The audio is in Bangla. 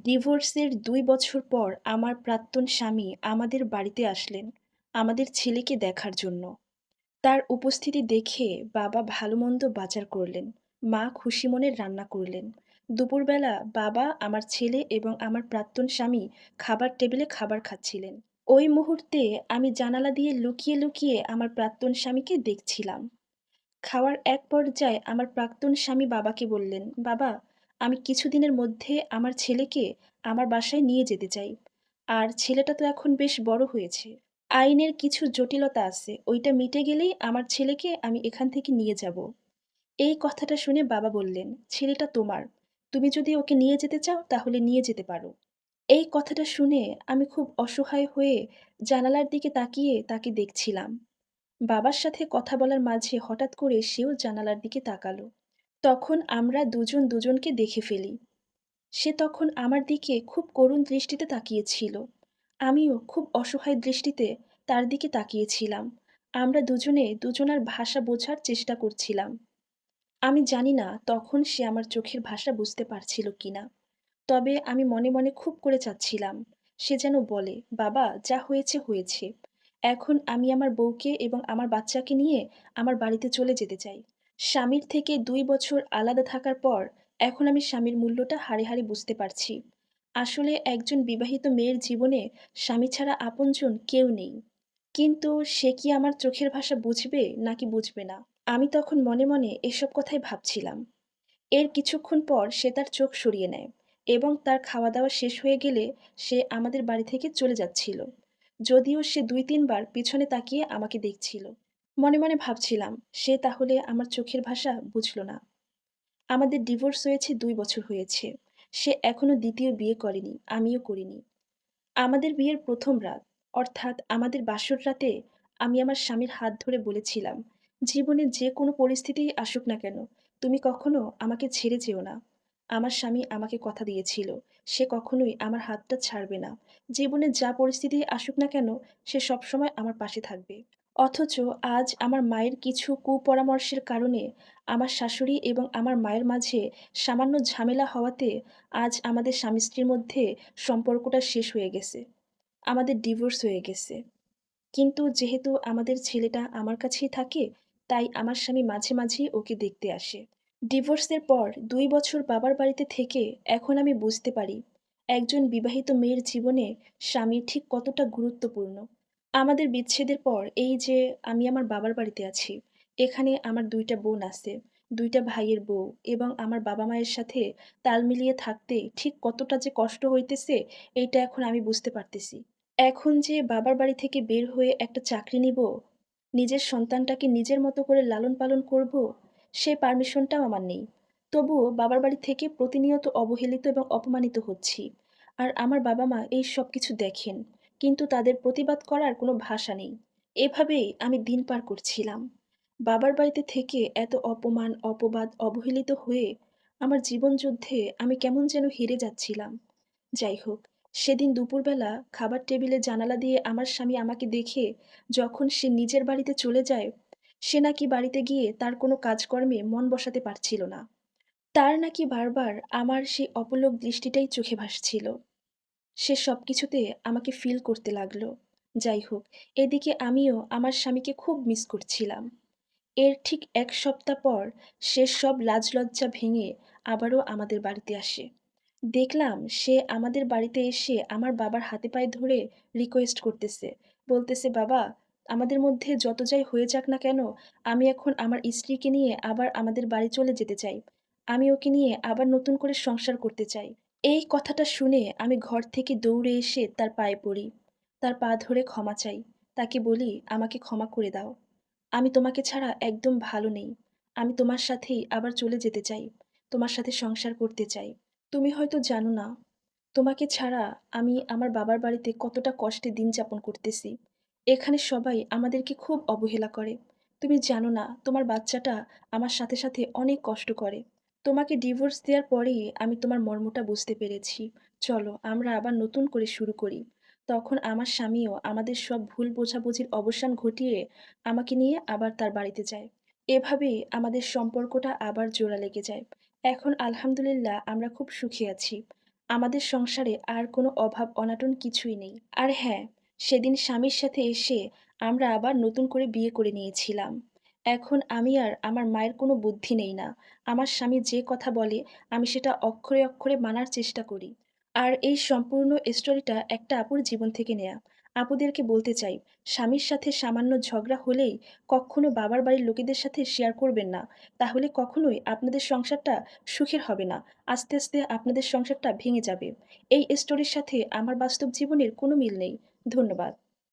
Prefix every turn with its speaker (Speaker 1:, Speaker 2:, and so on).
Speaker 1: ডিভোর্সের ২ বছর পর আমার প্রাক্তন স্বামী আমাদের বাড়িতে আসলেন, আমাদের ছেলেকে দেখার জন্য। তার উপস্থিতি দেখে বাবা ভালো-মন্দ বাজার করলেন। মা খুশি মনে রান্না করলেন। দুপুরবেলা বাবা, আমার ছেলে এবং আমার প্রাক্তন স্বামী খাবার টেবিলে খাবার খাচ্ছিলেন। ওই মুহূর্তে আমি জানালা দিয়ে লুকিয়ে, লুকিয়ে আমার প্রাক্তন স্বামীকে দেখছিলাম। খাওয়ার এক পর্যায়ে আমার প্রাক্তন স্বামী বাবাকে বললেন, "বাবা, আমি কিছুদিনের মধ্যে আমার ছেলেকে আমার বাসায় নিয়ে যেতে চাই। আর ছেলেটা তো এখন বেশ বড় হয়েছে। আইনের কিছু জটিলতা আছে। ওইটা মিটে গেলেই আমার ছেলেকে আমি এখান থেকে নিয়ে যাব।" এই কথাটা শুনে বাবা বললেন, "ছেলেটা তোমার। তুমি যদি ওকে নিয়ে যেতে চাও তাহলে নিয়ে যেতে পারো।" এই কথাটা শুনে আমি খুব অসহায় হয়ে জানালার দিকে তাকিয়ে তাকে দেখছিলাম। বাবার সাথে কথা বলার মাঝে হঠাৎ করে সেও জানালার দিকে তাকালো। তখন আমরা দুজন দুজনকে দেখে ফেলি। সে তখন আমার দিকে খুব করুণ দৃষ্টিতে তাকিয়েছিল। আমিও খুব অসহায় দৃষ্টিতে তার দিকে তাকিয়েছিলাম। আমরা দুজনে দুজনার ভাষা বোঝার চেষ্টা করছিলাম। আমি জানি না তখন সে আমার চোখের ভাষা বুঝতে পারছিল কিনা। তবে আমি মনে মনে খুব করে চাচ্ছিলাম সে যেন বলে, "বাবা, যা হয়েছে হয়েছে। এখন আমি আমার বউকে এবং আমার বাচ্চাকে নিয়ে আমার বাড়িতে চলে যেতে চাই।" স্বামীর থেকে ২ বছর আলাদা থাকার পর এখন আমি স্বামীর মূল্যটা হাড়ে, হাড়ে বুঝতে পারছি। আসলে একজন বিবাহিত মেয়ের জীবনে স্বামী ছাড়া আপনজন কেউ নেই। কিন্তু সে কি আমার চোখের ভাষা বুঝবে নাকি বুঝবে না? আমি তখন মনে, মনে এসব কথাই ভাবছিলাম। এর কিছুক্ষণ পর সে তার চোখ সরিয়ে নেয় এবং তার খাওয়া-দাওয়া শেষ হয়ে গেলে সে আমাদের বাড়ি থেকে চলে যাচ্ছিল। যদিও সে ২-৩ বার পিছনে তাকিয়ে আমাকে দেখছিল। মনে, মনে ভাবছিলাম সে তাহলে আমার চোখের ভাষা বুঝল না। আমাদের ডিভোর্স হয়েছে ২ বছর হয়েছে। সে এখনো ২য় বিয়ে করেনি, আমিও করিনি। আমাদের বিয়ের ১ম রাত, অর্থাৎ আমাদের বাসর রাতে আমি আমার স্বামীর হাত ধরে বলেছিলাম, "জীবনে যে কোনো পরিস্থিতিই আসুক না কেন, তুমি কখনো আমাকে ছেড়ে যেও না।" আমার স্বামী আমাকে কথা দিয়েছিল, সে কখনোই আমার হাতটা ছাড়বে না। জীবনে যা পরিস্থিতিই আসুক না কেন, সে সবসময় আমার পাশে থাকবে। অথচ আজ আমার মায়ের কিছু কুপরামর্শের কারণে আমার শাশুড়ি এবং আমার মায়ের মাঝে সামান্য ঝামেলা হওয়াতে আজ আমাদের স্বামী-স্ত্রীর মধ্যে সম্পর্কটা শেষ হয়ে গেছে। আমাদের ডিভোর্স হয়ে গেছে। কিন্তু যেহেতু আমাদের ছেলেটা আমার কাছেই থাকে, তাই আমার স্বামী মাঝে, মাঝেই ওকে দেখতে আসে। ডিভোর্সের পর ২ বছর বাবার বাড়িতে থেকে এখন আমি বুঝতে পারি, একজন বিবাহিত মেয়ের জীবনে স্বামী ঠিক কতটা গুরুত্বপূর্ণ। আমাদের বিচ্ছেদের পর এই যে আমি আমার বাবার বাড়িতে আছি, এখানে আমার ২ টা বোন আছে, ২ টা ভাইয়ের বউ এবং আমার বাবা-মায়ের সাথে তাল মিলিয়ে থাকতে ঠিক কতটা যে কষ্ট হইতেছে, এইটা এখন আমি বুঝতে পারতেছি। এখন যে বাবার বাড়ি থেকে বের হয়ে একটা চাকরি নিব, নিজের সন্তানটাকে নিজের মতো করে লালন-পালন করব, সে পারমিশনটাও আমার নেই। তবুও বাবার বাড়ি থেকে প্রতিনিয়ত অবহেলিত এবং অপমানিত হচ্ছি। আর আমার বাবা-মা এই সবকিছু দেখেন। কিন্তু তাদের প্রতিবাদ করার কোনো ভাষা নেই। এভাবেই আমি দিন পার করছিলাম। বাবার বাড়িতে থেকে এত অপমান, অপবাদ, অবহেলিত হয়ে আমার জীবনযুদ্ধে আমি কেমন যেন হেরে যাচ্ছিলাম। যাই হোক, সেদিন দুপুরবেলা খাবার টেবিলে জানালা দিয়ে আমার স্বামী আমাকে দেখে যখন সে নিজের বাড়িতে চলে যায়, সে নাকি বাড়িতে গিয়ে তার কোনো কাজকর্মে মন বসাতে পারছিল না। তার নাকি বারবার আমার সেই অপলক দৃষ্টিটাই চোখে ভাসছিল। সে সবকিছুতে আমাকে ফিল করতে লাগলো। যাই হোক, এদিকে আমিও আমার স্বামীকে খুব মিস করছিলাম। এর ঠিক ১ সপ্তাহ পর সে সব লাজ-লজ্জা ভেঙে আবারও আমাদের বাড়িতে আসে। দেখলাম সে আমাদের বাড়িতে এসে আমার বাবার হাতে পায়ে ধরে রিকোয়েস্ট করতেছে। বলতেছে, "বাবা, আমাদের মধ্যে যত যাই হয়ে যাক না কেন, আমি এখন আমার স্ত্রীকে নিয়ে আবার আমাদের বাড়ি চলে যেতে চাই। আমি ওকে নিয়ে আবার নতুন করে সংসার করতে চাই।" এই কথাটা শুনে আমি ঘর থেকে দৌড়ে এসে তার পায়ে পড়ি। তার পা ধরে ক্ষমা চাই। তাকে বলি, "আমাকে ক্ষমা করে দাও। আমি তোমাকে ছাড়া একদম ভালো নেই। আমি তোমার সাথেই আবার চলে যেতে চাই। তোমার সাথে সংসার করতে চাই। তুমি হয়তো জানো না, তোমাকে ছাড়া আমি আমার বাবার বাড়িতে কতটা কষ্টে দিন যাপন করতেছি। এখানে সবাই আমাদেরকে খুব অবহেলা করে। তুমি জানো না, তোমার বাচ্চাটা আমার সাথে, সাথে অনেক কষ্ট করে। তোমাকে ডিভোর্স দেওয়ার পরেই আমি তোমার মর্মটা বুঝতে পেরেছি। চলো আমরা আবার নতুন করে শুরু করি।" তখন আমার স্বামীও আমাদের সব ভুল বোঝাবুঝির অবসান ঘটিয়ে আমাকে নিয়ে আবার তার বাড়িতে যায়। এভাবেই আমাদের সম্পর্কটা আবার জোড়া লেগে যায়। এখন আলহামদুলিল্লাহ আমরা খুব সুখে আছি। আমাদের সংসারে আর কোনো অভাব অনাটন কিছুই নেই। আর হ্যাঁ, সেদিন স্বামীর সাথে এসে আমরা আবার নতুন করে বিয়ে করে নিয়েছিলাম। এখন আমি আর আমার মায়ের কোনো বুদ্ধি নেই না। আমার স্বামী যে কথা বলে আমি সেটা অক্ষরে, অক্ষরে মানার চেষ্টা করি। আর এই সম্পূর্ণ স্টোরিটা একটা আপুর জীবন থেকে নেয়া। আপুদেরকে বলতে চাই, স্বামীর সাথে সামান্য ঝগড়া হলেই কক্ষনো বাবার বাড়ির লোকেদের সাথে শেয়ার করবেন না। তাহলে কখনোই আপনাদের সংসারটা সুখের হবে না। আস্তে, আস্তে আপনাদের সংসারটা ভেঙে যাবে। এই স্টোরির সাথে আমার বাস্তব জীবনের কোনো মিল নেই। ধন্যবাদ।